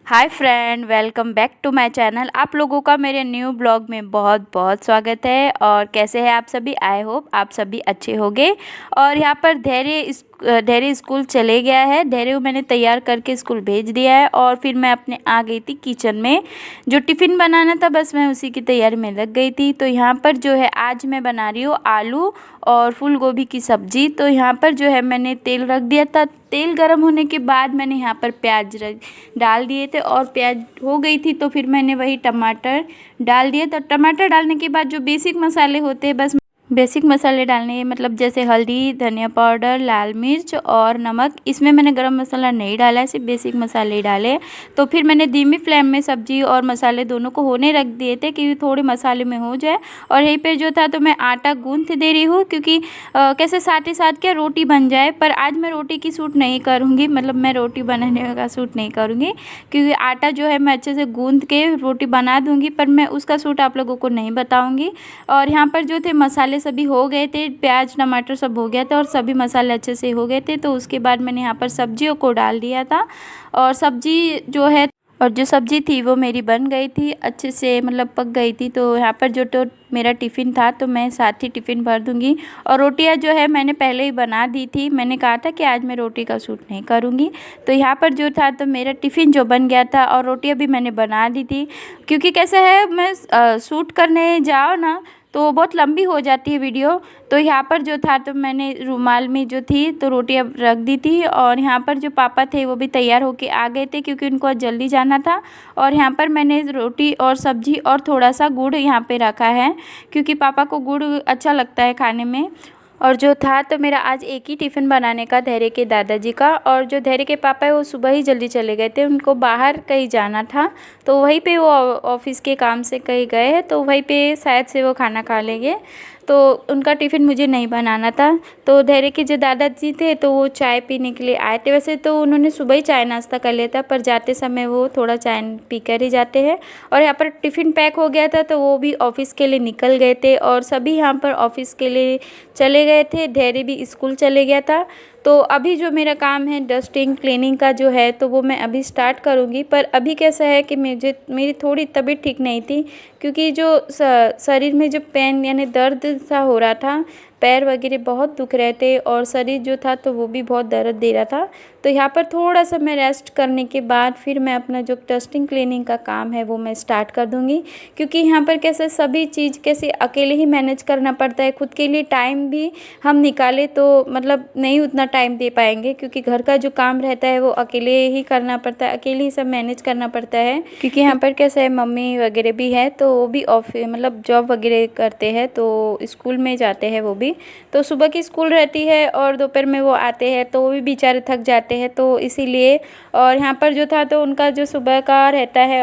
Hi friend, welcome back to my channel. आप लोगों का मेरे न्यू ब्लॉग में बहुत बहुत स्वागत है। और कैसे हैं आप सभी? आई होप आप सभी अच्छे होंगे। और यहाँ पर धैर्य स्कूल चले गया है। धैर्य को मैंने तैयार करके स्कूल भेज दिया है और फिर मैं अपने आ गई थी किचन में। जो टिफ़िन बनाना था बस मैं उसी की तैयारी में लग गई थी। तो यहाँ पर जो है आज मैं बना रही हूँ आलू और फूल गोभी की सब्ज़ी। तो यहाँ पर जो है मैंने तेल रख दिया था। तेल गर्म होने के बाद मैंने यहाँ पर प्याज डाल दिए थे और प्याज हो गई थी तो फिर मैंने वही टमाटर डाल दिए। तो टमाटर डालने के बाद जो बेसिक मसाले होते हैं, बस बेसिक मसाले डालने हैं, मतलब जैसे हल्दी, धनिया पाउडर, लाल मिर्च और नमक। इसमें मैंने गरम मसाला नहीं डाला है, सिर्फ बेसिक मसाले ही डाले। तो फिर मैंने धीमी फ्लेम में सब्जी और मसाले दोनों को होने रख दिए थे कि थोड़े मसाले में हो जाए। और यहीं पे जो था तो मैं आटा गूंथ दे रही हूँ, क्योंकि कैसे साथ ही साथ क्या रोटी बन जाए। पर आज मैं रोटी की शूट नहीं करूँगी, मतलब मैं रोटी बनाने का शूट नहीं करूँगी, क्योंकि आटा जो है मैं अच्छे से गूंथ के रोटी बना दूँगी, पर मैं उसका शूट आप लोगों को नहीं बताऊँगी। और यहाँ पर जो थे मसाले सभी हो गए थे, प्याज टमाटर सब हो गया था और सभी मसाले अच्छे से हो गए थे। तो उसके बाद मैंने यहाँ पर सब्जियों को डाल दिया था और सब्जी जो है और जो सब्ज़ी थी वो मेरी बन गई थी अच्छे से, मतलब पक गई थी। तो यहाँ पर जो तो मेरा टिफ़िन था तो मैं साथ ही टिफ़िन भर दूँगी। और रोटियाँ जो है मैंने पहले ही बना दी थी। मैंने कहा था कि आज मैं रोटी का शूट नहीं करूँगी। तो यहाँ पर जो था तो मेरा टिफ़िन जो बन गया था और रोटियाँ भी मैंने बना दी थी, क्योंकि कैसे है मैं शूट करने जाओ ना तो बहुत लंबी हो जाती है वीडियो। तो यहाँ पर जो था तो मैंने रुमाल में जो थी तो रोटियाँ रख दी थी। और यहाँ पर जो पापा थे वो भी तैयार होके आ गए थे, क्योंकि उनको आज जल्दी जाना था। और यहाँ पर मैंने रोटी और सब्जी और थोड़ा सा गुड़ यहाँ पे रखा है, क्योंकि पापा को गुड़ अच्छा लगता है खाने में। और जो था तो मेरा आज एक ही टिफ़िन बनाने का, धैर्य के दादाजी का। और जो धैर्य के पापा है वो सुबह ही जल्दी चले गए थे, उनको बाहर कहीं जाना था। तो वहीं पे वो ऑफिस के काम से कहीं गए हैं, तो वहीं पे शायद से वो खाना खा लेंगे। तो उनका टिफ़िन मुझे नहीं बनाना था। तो धैर्य के जो दादाजी थे तो वो चाय पीने के लिए आए थे। वैसे तो उन्होंने सुबह ही चाय नाश्ता कर लिया था, पर जाते समय वो थोड़ा चाय पी कर ही जाते हैं। और यहाँ पर टिफ़िन पैक हो गया था तो वो भी ऑफ़िस के लिए निकल गए थे और सभी यहाँ पर ऑफ़िस के लिए चले गए थे। धैर्य भी स्कूल चले गया था। तो अभी जो मेरा काम है डस्टिंग क्लीनिंग का जो है तो वो मैं अभी स्टार्ट करूँगी। पर अभी कैसा है कि मेरी थोड़ी तबीयत ठीक नहीं थी, क्योंकि जो शरीर में जो पेन यानी दर्द सा हो रहा था, पैर वगैरह बहुत दुख रहे थे और शरीर जो था तो वो भी बहुत दर्द दे रहा था। तो यहाँ पर थोड़ा सा मैं रेस्ट करने के बाद फिर मैं अपना जो डस्टिंग क्लीनिंग का काम है वो मैं स्टार्ट कर दूँगी, क्योंकि यहाँ पर कैसे सभी चीज़ कैसे अकेले ही मैनेज करना पड़ता है। खुद के लिए टाइम भी हम निकालें तो मतलब नहीं उतना टाइम दे पाएंगे, क्योंकि घर का जो काम रहता है वो अकेले ही करना पड़ता है, अकेले ही सब मैनेज करना पड़ता है। क्योंकि यहाँ पर कैसे है मम्मी वगैरह भी है तो वो भी ऑफिस मतलब जॉब वगैरह करते हैं, तो स्कूल में जाते हैं वो भी। तो सुबह की स्कूल रहती है और दोपहर में वो आते हैं तो वो भी बेचारे थक जाते हैं, तो इसीलिए। और यहाँ पर जो था तो उनका जो सुबह का रहता है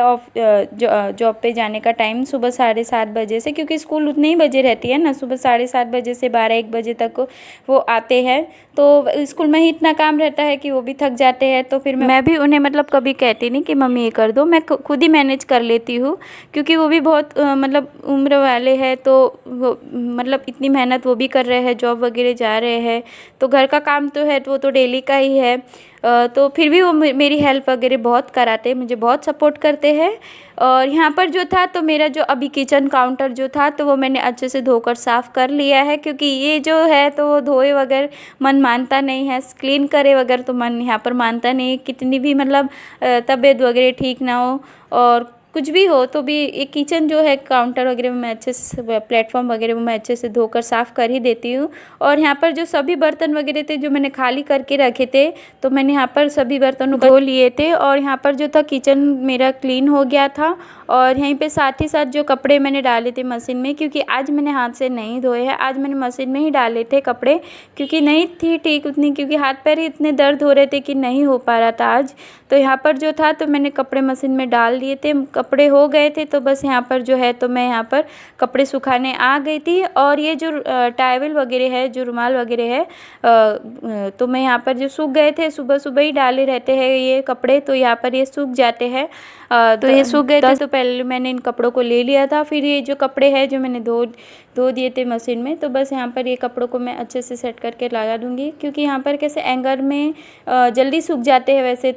जॉब पे जाने का टाइम सुबह 7:30 बजे से, क्योंकि स्कूल उतने ही बजे रहती है ना, सुबह 7:30 बजे से 12-1 बजे तक वो आते हैं। तो स्कूल में ही इतना काम रहता है कि वो भी थक जाते हैं। तो फिर मैं भी उन्हें मतलब कभी कहती नहीं कि मम्मी ये कर दो, मैं खुद ही मैनेज कर लेती हूँ, क्योंकि वो भी बहुत मतलब उम्र वाले हैं। तो वो मतलब इतनी मेहनत वो भी कर रहे हैं, जॉब वगैरह जा रहे हैं, तो घर का काम तो है तो वो तो डेली का ही है। तो फिर भी वो मेरी हेल्प वगैरह बहुत कराते हैं, मुझे बहुत सपोर्ट करते हैं। और यहाँ पर जो था तो मेरा जो अभी किचन काउंटर जो था तो वो मैंने अच्छे से धोकर साफ़ कर लिया है, क्योंकि ये जो है तो वो धोए बगैर मन मानता नहीं है, क्लीन करे बगैर तो मन यहाँ पर मानता नहीं। कितनी भी मतलब तबीयत वगैरह ठीक ना हो और कुछ भी हो तो भी एक किचन जो है काउंटर वगैरह में मैं अच्छे से प्लेटफॉर्म वगैरह में मैं अच्छे से धोकर साफ़ कर ही देती हूँ। और यहाँ पर जो सभी बर्तन वगैरह थे जो मैंने खाली करके रखे थे तो मैंने यहाँ पर सभी बर्तनों को धो लिए थे। और यहाँ पर जो था किचन मेरा क्लीन हो गया था। और यहीं पे साथ ही साथ जो कपड़े मैंने डाले थे मशीन में, क्योंकि आज मैंने हाथ से नहीं धोए हैं, आज मैंने मशीन में ही डाले थे कपड़े, क्योंकि नहीं थी ठीक उतनी, क्योंकि हाथ पैर ही इतने दर्द हो रहे थे कि नहीं हो पा रहा था आज। तो यहाँ पर जो था तो मैंने कपड़े मशीन में डाल दिए थे। कपड़े हो गए थे, तो बस यहाँ पर जो है तो मैं यहाँ पर कपड़े सुखाने आ गई थी। और ये जो टॉवल वगैरह है, जो रुमाल वगैरह है, तो मैं यहाँ पर जो सूख गए थे, सुबह सुबह ही डाले रहते हैं ये कपड़े, तो यहाँ पर ये सूख जाते हैं। तो ये सूख गए थे, तो पहले मैंने इन कपड़ों को ले लिया था। फिर ये जो कपड़े हैं जो मैंने धो दिए थे मशीन में, तो बस यहाँ पर ये कपड़ों को मैं अच्छे से सेट करके लगा दूँगी, क्योंकि यहाँ पर कैसे एंगर में जल्दी सूख जाते हैं। वैसे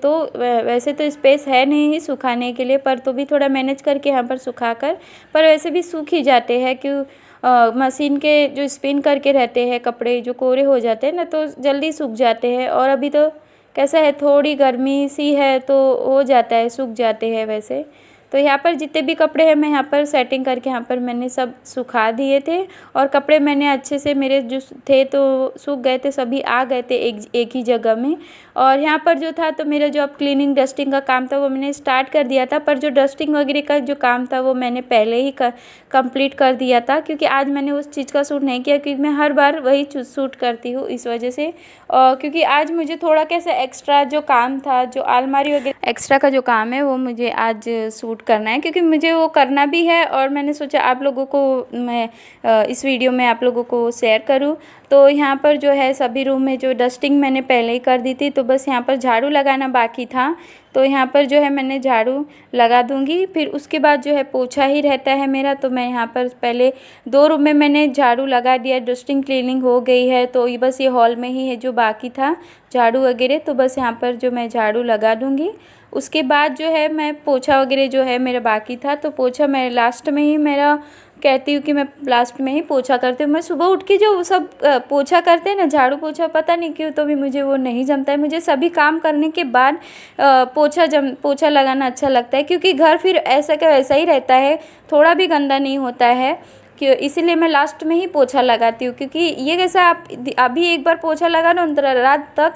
तो स्पेस है नहीं ही सुखाने के लिए, पर तो भी थोड़ा मैनेज करके यहाँ पर सुखा कर, पर वैसे भी सूख ही जाते हैं। क्यों मशीन के जो स्पिन करके रहते हैं कपड़े, जो कोरे हो जाते हैं ना, तो जल्दी सूख जाते हैं। और अभी तो कैसा है, थोड़ी गर्मी सी है तो हो जाता है, सूख जाते हैं वैसे। तो यहाँ पर जितने भी कपड़े हैं मैं यहाँ पर सेटिंग करके यहाँ पर मैंने सब सुखा दिए थे। और कपड़े मैंने अच्छे से, मेरे जो थे तो सूख गए थे, सभी आ गए थे एक ही जगह में। और यहाँ पर जो था तो मेरा जो अब क्लीनिंग डस्टिंग का काम था वो मैंने स्टार्ट कर दिया था, पर जो डस्टिंग वगैरह का जो काम था वो मैंने पहले ही कंप्लीट कर दिया था, क्योंकि आज मैंने उस चीज़ का शूट नहीं किया, क्योंकि मैं हर बार वही शूट करती हूँ इस वजह से। क्योंकि आज मुझे थोड़ा कैसे एक्स्ट्रा जो काम था, जो अलमारी वगैरह एक्स्ट्रा का जो काम है वो मुझे आज शूट करना है, क्योंकि मुझे वो करना भी है। और मैंने सोचा आप लोगों को मैं इस वीडियो में आप लोगों को शेयर करूं। तो यहाँ पर जो है सभी रूम में जो डस्टिंग मैंने पहले ही कर दी थी, तो बस यहाँ पर झाड़ू लगाना बाकी था। तो यहाँ पर जो है मैंने झाड़ू लगा दूँगी, फिर उसके बाद जो है पोछा ही रहता है मेरा। तो मैं यहाँ पर पहले 2 रूम में मैंने झाड़ू लगा दिया, डस्टिंग क्लीनिंग हो गई है। तो ये बस ये हॉल में ही है जो बाकी था झाड़ू वगैरह, तो बस यहाँ पर जो मैं झाड़ू लगा दूँगी। उसके बाद जो है मैं पोछा वगैरह जो है मेरा बाकी था, तो पोछा मैं लास्ट में ही मेरा कहती हूँ कि मैं लास्ट में ही पोछा करती हूँ। मैं सुबह उठ के जो सब पोछा करते हैं ना, झाड़ू पोछा, पता नहीं क्यों तो भी मुझे वो नहीं जमता है। मुझे सभी काम करने के बाद पोछा लगाना अच्छा लगता है, क्योंकि घर फिर ऐसा का वैसा ही रहता है, थोड़ा भी गंदा नहीं होता है। कि इसीलिए मैं लास्ट में ही पोछा लगाती हूँ, क्योंकि ये कैसा, आप अभी एक बार पोछा लगा लो तो रात तक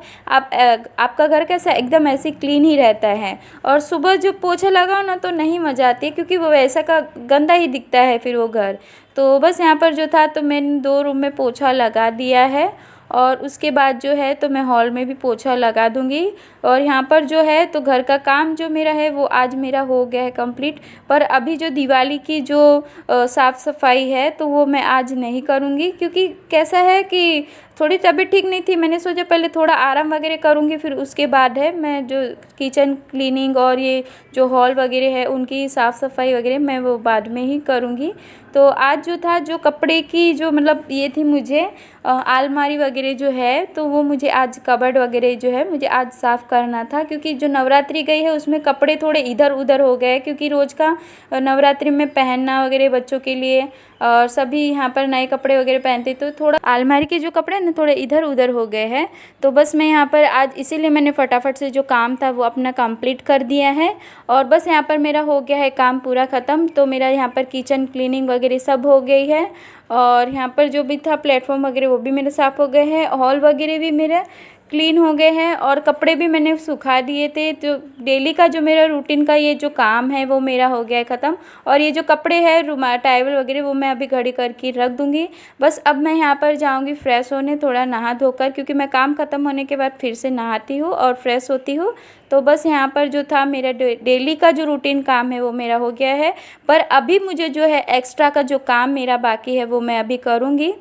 आपका घर कैसा एकदम ऐसे क्लीन ही रहता है। और सुबह जो पोछा लगाओ ना तो नहीं मज़ा आती है, क्योंकि वो वैसा का गंदा ही दिखता है फिर वो घर। तो बस यहाँ पर जो था तो मैंने 2 रूम में पोछा लगा दिया है। और उसके बाद जो है तो मैं हॉल में भी पोछा लगा दूँगी। और यहाँ पर जो है तो घर का काम जो मेरा है वो आज मेरा हो गया है कंप्लीट। पर अभी जो दिवाली की जो साफ़ सफाई है तो वो मैं आज नहीं करूँगी, क्योंकि कैसा है कि थोड़ी तबीयत ठीक नहीं थी। मैंने सोचा पहले थोड़ा आराम वगैरह करूँगी, फिर उसके बाद है मैं जो किचन क्लीनिंग और ये जो हॉल वगैरह है उनकी साफ़ सफाई वगैरह मैं वो बाद में ही करूँगी। तो आज जो था, जो कपड़े की जो मतलब ये थी, मुझे अलमारी वगैरह जो है तो वो मुझे आज, कबर्ड वगैरह जो है मुझे आज साफ़ करना था, क्योंकि जो नवरात्रि गई है उसमें कपड़े थोड़े इधर उधर हो गए, क्योंकि रोज़ का नवरात्रि में पहनना वगैरह बच्चों के लिए, और सभी यहाँ पर नए कपड़े वगैरह पहनते, तो थोड़ा अलमारी के जो कपड़े ना थोड़े इधर उधर हो गए हैं। तो बस मैं यहाँ पर आज इसीलिए मैंने फटाफट से जो काम था वो अपना कंप्लीट कर दिया है। और बस यहाँ पर मेरा हो गया है काम पूरा ख़त्म। तो मेरा यहाँ पर किचन क्लीनिंग वगैरह सब हो गई है। और यहाँ पर जो भी था प्लेटफॉर्म वगैरह वो भी मेरे साफ़ हो गए हैं, हॉल वगैरह भी मेरे क्लीन हो गए हैं। और कपड़े भी मैंने सुखा दिए थे। तो डेली का जो मेरा रूटीन का ये जो काम है वो मेरा हो गया है ख़त्म। और ये जो कपड़े हैं, रुमाल, टॉवल वगैरह, वो मैं अभी घड़ी करके रख दूँगी। बस अब मैं यहाँ पर जाऊँगी फ्रेश होने, थोड़ा नहा धोकर, क्योंकि मैं काम ख़त्म होने के बाद फिर से नहाती हूँ और फ्रेश होती हूँ। तो बस यहाँ पर जो था मेरा डेली का जो रूटीन काम है वो मेरा हो गया है। पर अभी मुझे जो है एक्स्ट्रा का जो काम मेरा बाकी है वो मैं अभी करूँगी।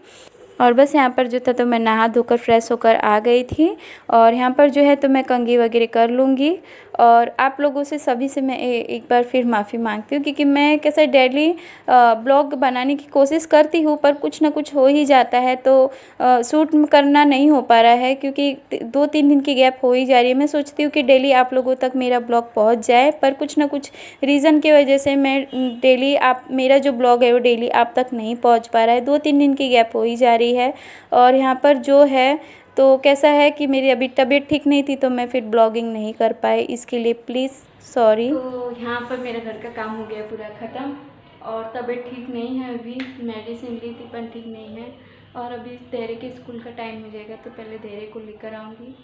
और बस यहाँ पर जो था तो मैं नहा धोकर फ्रेश होकर आ गई थी। और यहाँ पर जो है तो मैं कंघी वगैरह कर लूँगी। और आप लोगों से सभी से मैं एक बार फिर माफ़ी मांगती हूँ, क्योंकि मैं कैसे डेली ब्लॉग बनाने की कोशिश करती हूँ, पर कुछ ना कुछ हो ही जाता है, तो शूट करना नहीं हो पा रहा है, क्योंकि 2-3 दिन की गैप हो ही जा रही है। मैं सोचती हूँ कि डेली आप लोगों तक मेरा ब्लॉग पहुँच जाए, पर कुछ ना कुछ रीज़न की वजह से मैं डेली मेरा जो ब्लॉग है वो डेली आप तक नहीं पहुँच पा रहा है। 2-3 दिन की गैप हो ही जा रही है। और यहाँ पर जो है तो कैसा है कि मेरी अभी तबीयत ठीक नहीं थी, तो मैं फिर ब्लॉगिंग नहीं कर पाई, इसके लिए प्लीज़ सॉरी। तो यहाँ पर मेरा घर का काम हो गया पूरा ख़त्म। और तबीयत ठीक नहीं है, अभी मेडिसिन ली थी पर ठीक नहीं है। और अभी धैर्य के स्कूल का टाइम हो जाएगा तो पहले धैर्य को लेकर आऊँगी।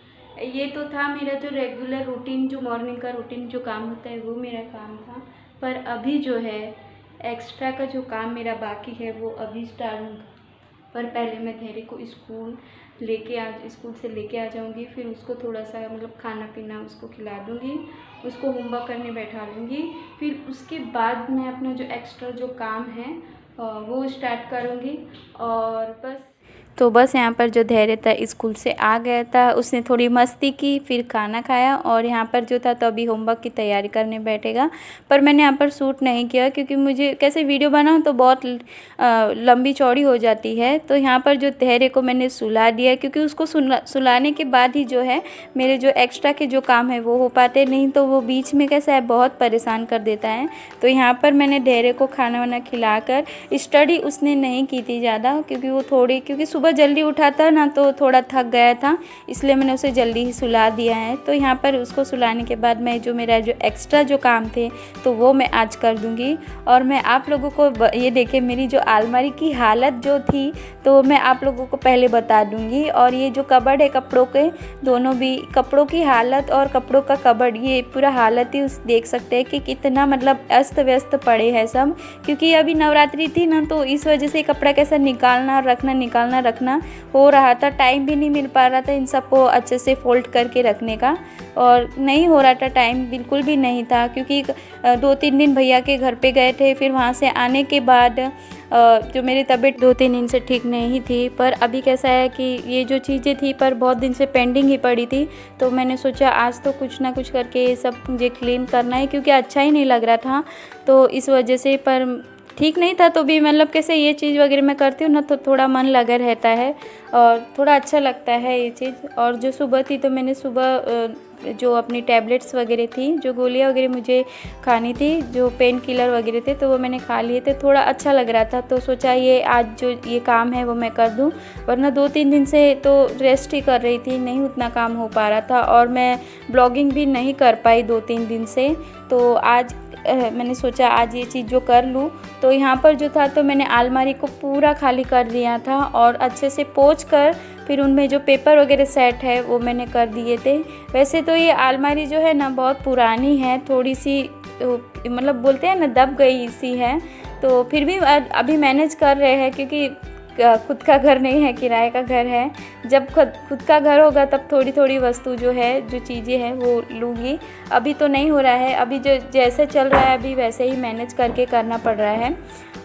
ये तो था मेरा जो रेगुलर रूटीन, जो मॉर्निंग का रूटीन जो काम होता है वो मेरा काम था। पर अभी जो है एक्स्ट्रा का जो काम मेरा बाकी है वो अभी स्टार्ट पर पहले मैं धैर्य को स्कूल से लेके आ जाऊंगी। फिर उसको थोड़ा सा मतलब खाना पीना उसको खिला दूंगी, उसको होमवर्क करने बैठा लूँगी। फिर उसके बाद मैं अपना जो एक्स्ट्रा जो काम है वो स्टार्ट करूँगी। और बस यहाँ पर जो धैर्य था स्कूल से आ गया था, उसने थोड़ी मस्ती की, फिर खाना खाया और यहाँ पर जो था तो अभी होमवर्क की तैयारी करने बैठेगा। पर मैंने यहाँ पर शूट नहीं किया क्योंकि मुझे कैसे वीडियो बनाऊँ तो बहुत लंबी चौड़ी हो जाती है। तो यहाँ पर जो धैर्य को मैंने सुला दिया क्योंकि उसको सुलाने के बाद ही जो है मेरे जो एक्स्ट्रा के जो काम है वो हो पाते, नहीं तो वो बीच में कैसा है बहुत परेशान कर देता है। तो यहाँ पर मैंने धैर्य को खाना वाना खिलाकर, स्टडी उसने नहीं की थी ज़्यादा क्योंकि सुबह जल्दी उठा था ना तो थोड़ा थक गया था, इसलिए मैंने उसे जल्दी ही सुला दिया है। तो यहाँ पर उसको सुलाने के बाद मैं जो मेरा जो एक्स्ट्रा जो काम थे तो वो मैं आज कर दूँगी। और मैं आप लोगों को ये देखिए मेरी जो अलमारी की हालत जो थी तो मैं आप लोगों को पहले बता दूँगी। और ये जो कबर्ड है कपड़ों के, दोनों भी कपड़ों की हालत और कपड़ों का कबर्ड, ये पूरा हालत ही उस देख सकते हैं कि कितना मतलब अस्त व्यस्त पड़े हैं सब। क्योंकि अभी नवरात्रि थी ना तो इस वजह से कपड़ा कैसा निकालना रखना हो रहा था, टाइम भी नहीं मिल पा रहा था इन सबको अच्छे से फोल्ड करके रखने का, और नहीं हो रहा था, टाइम बिल्कुल भी नहीं था। क्योंकि 2-3 दिन भैया के घर पे गए थे, फिर वहाँ से आने के बाद जो मेरी तबीयत 2-3 दिन से ठीक नहीं थी। पर अभी कैसा है कि ये जो चीज़ें थी पर बहुत दिन से पेंडिंग ही पड़ी थी, तो मैंने सोचा आज तो कुछ ना कुछ करके ये सब मुझे क्लीन करना है क्योंकि अच्छा ही नहीं लग रहा था। तो इस वजह से पर ठीक नहीं था तो भी मतलब कैसे ये चीज़ वगैरह मैं करती हूँ ना तो थोड़ा मन लगा रहता है और थोड़ा अच्छा लगता है ये चीज़। और जो सुबह थी तो मैंने सुबह जो अपनी टैबलेट्स वगैरह थी, जो गोलियाँ वगैरह मुझे खानी थी, जो पेन किलर वगैरह थे तो वो मैंने खा लिए थे, थोड़ा अच्छा लग रहा था। तो सोचा ये आज जो ये काम है वो मैं कर दूं, वरना 2-3 दिन से तो रेस्ट ही कर रही थी, नहीं उतना काम हो पा रहा था और मैं ब्लॉगिंग भी नहीं कर पाई 2-3 दिन से। तो आज मैंने सोचा आज ये चीज़ जो कर लूँ। तो यहाँ पर जो था तो मैंने अलमारी को पूरा खाली कर दिया था और अच्छे से पोंछ कर फिर उनमें जो पेपर वगैरह सेट है वो मैंने कर दिए थे। वैसे तो ये अलमारी जो है ना बहुत पुरानी है, थोड़ी सी मतलब बोलते हैं ना दब गई सी है, तो फिर भी अभी मैनेज कर रहे हैं क्योंकि खुद का घर नहीं है, किराए का घर है। जब खुद का घर होगा तब थोड़ी थोड़ी वस्तु जो है, जो चीज़ें हैं वो लूँगी, अभी तो नहीं हो रहा है। अभी जो जैसे चल रहा है अभी वैसे ही मैनेज करके करना पड़ रहा है।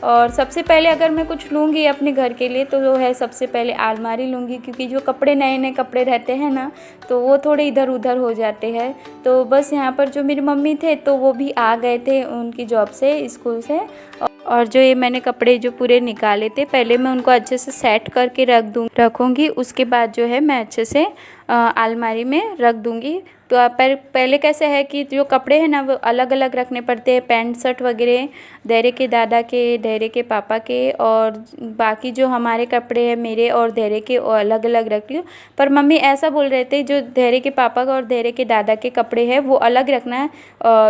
और सबसे पहले अगर मैं कुछ लूँगी अपने घर के लिए तो जो है सबसे पहले अलमारी लूँगी, क्योंकि जो कपड़े नए नए कपड़े रहते हैं ना तो वो थोड़े इधर उधर हो जाते हैं। तो बस यहाँ पर जो मेरी मम्मी थे तो वो भी आ गए थे उनकी जॉब से, स्कूल से, और जो ये मैंने कपड़े जो पूरे निकाले थे पहले मैं उनको अच्छे से सेट करके रखूँगी। उसके बाद जो है मैं अच्छे से अलमारी में रख दूँगी। तो पहले कैसे है कि जो कपड़े हैं ना वो अलग अलग रखने पड़ते हैं, पैंट शर्ट वगैरह धैर्य के दादा के, धैर्य के पापा के, और बाकी जो हमारे कपड़े हैं मेरे और धैर्य के अलग अलग रखती हूँ। पर मम्मी ऐसा बोल रहे थे जो धैर्य के पापा का और धैर्य के दादा के कपड़े हैं वो अलग रखना है,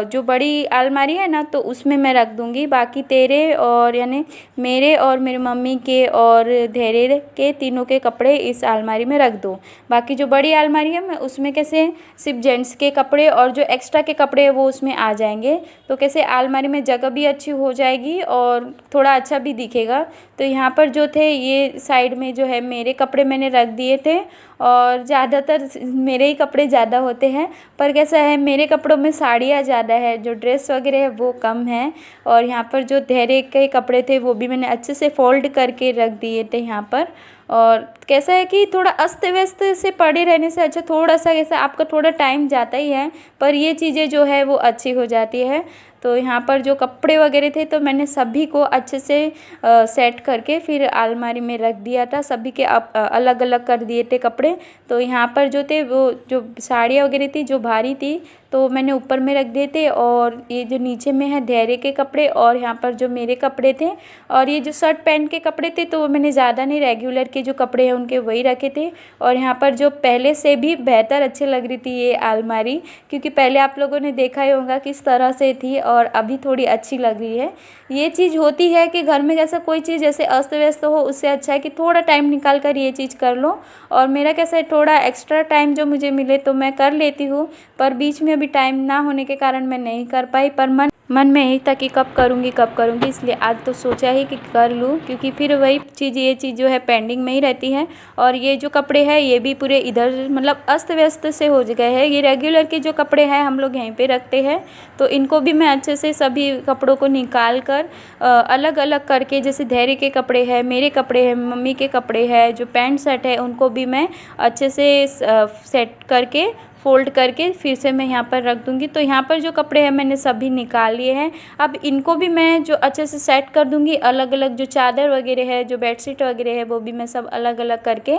जो बड़ी अलमारी है ना तो उसमें मैं रख दूँगी। बाकी तेरे और यानी मेरे और मेरी मम्मी के और धैर्य के तीनों के कपड़े इस अलमारी में रख दो। बाकी जो बड़ी अलमारी है मैं उसमें कैसे सिर्फ जेंट्स के कपड़े और जो एक्स्ट्रा के कपड़े हैं वो उसमें आ जाएंगे, तो कैसे अलमारी में जगह भी अच्छी हो जाएगी और थोड़ा अच्छा भी दिखेगा। तो यहाँ पर जो थे ये साइड में जो है मेरे कपड़े मैंने रख दिए थे, और ज़्यादातर मेरे ही कपड़े ज़्यादा होते हैं। पर कैसा है मेरे कपड़ों में साड़ियाँ ज़्यादा है, जो ड्रेस वगैरह है वो कम है। और यहाँ पर जो धैर्य के कपड़े थे वो भी मैंने अच्छे से फोल्ड करके रख दिए थे यहाँ पर। और कैसा है कि थोड़ा अस्त व्यस्त से पड़े रहने से अच्छा थोड़ा सा कैसा आपका थोड़ा टाइम जाता ही है, पर ये चीज़ें जो है वो अच्छी हो जाती है। तो यहाँ पर जो कपड़े वगैरह थे तो मैंने सभी को अच्छे से सेट करके फिर अलमारी में रख दिया था, सभी के अलग अलग कर दिए थे कपड़े। तो यहाँ पर जो थे वो जो साड़ियाँ वगैरह थी जो भारी थी तो मैंने ऊपर में रख दिए थे, और ये जो नीचे में है धैर्य के कपड़े और यहाँ पर जो मेरे कपड़े थे, और ये जो शर्ट पैंट के कपड़े थे तो वो मैंने ज़्यादा नहीं, रेगुलर के जो कपड़े हैं उनके वही रखे थे। और यहाँ पर जो पहले से भी बेहतर अच्छी लग रही थी ये अलमारी, क्योंकि पहले आप लोगों ने देखा ही होगा किस तरह से थी और अभी थोड़ी अच्छी लग रही है। ये चीज़ होती है कि घर में कैसा कोई चीज़ जैसे अस्त व्यस्त हो, उससे अच्छा है कि थोड़ा टाइम निकाल कर ये चीज़ कर लो। और मेरा कैसा है थोड़ा एक्स्ट्रा टाइम जो मुझे मिले तो मैं कर लेती हूँ, पर बीच में अभी टाइम ना होने के कारण मैं नहीं कर पाई। पर मन में यही था कि कब करूँगी, इसलिए आज तो सोचा ही कि कर लूँ, क्योंकि फिर वही चीज़ ये चीज़ जो है पेंडिंग में ही रहती है। और ये जो कपड़े हैं ये भी पूरे इधर मतलब अस्त व्यस्त से हो गए हैं। ये रेगुलर के जो कपड़े हैं हम लोग यहीं पे रखते हैं, तो इनको भी मैं अच्छे से सभी कपड़ों को निकाल कर अलग अलग करके, जैसे धैर्य के कपड़े हैं, मेरे कपड़े हैं, मम्मी के कपड़े हैं, जो पैंट शर्ट है उनको भी मैं अच्छे से सेट करके फ़ोल्ड करके फिर से मैं यहाँ पर रख दूँगी। तो यहाँ पर जो कपड़े हैं मैंने सभी निकाल लिए हैं। अब इनको भी मैं जो अच्छे से सेट कर दूँगी, अलग अलग जो चादर वगैरह है, जो बेडशीट वगैरह है, वो भी मैं सब अलग अलग करके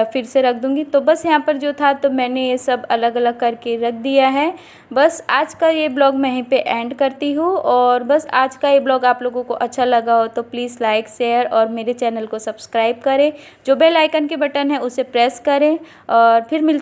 फिर से रख दूँगी। तो बस यहाँ पर जो था तो मैंने ये सब अलग अलग करके रख दिया है। बस आज का ये ब्लॉग मैं यहीं पे एंड करती हूँ। और बस आज का ये ब्लॉग आप लोगों को अच्छा लगा हो तो प्लीज़ लाइक, शेयर और मेरे चैनल को सब्सक्राइब करें। जो बेल आइकन के बटन है उसे प्रेस करें और फिर मिलते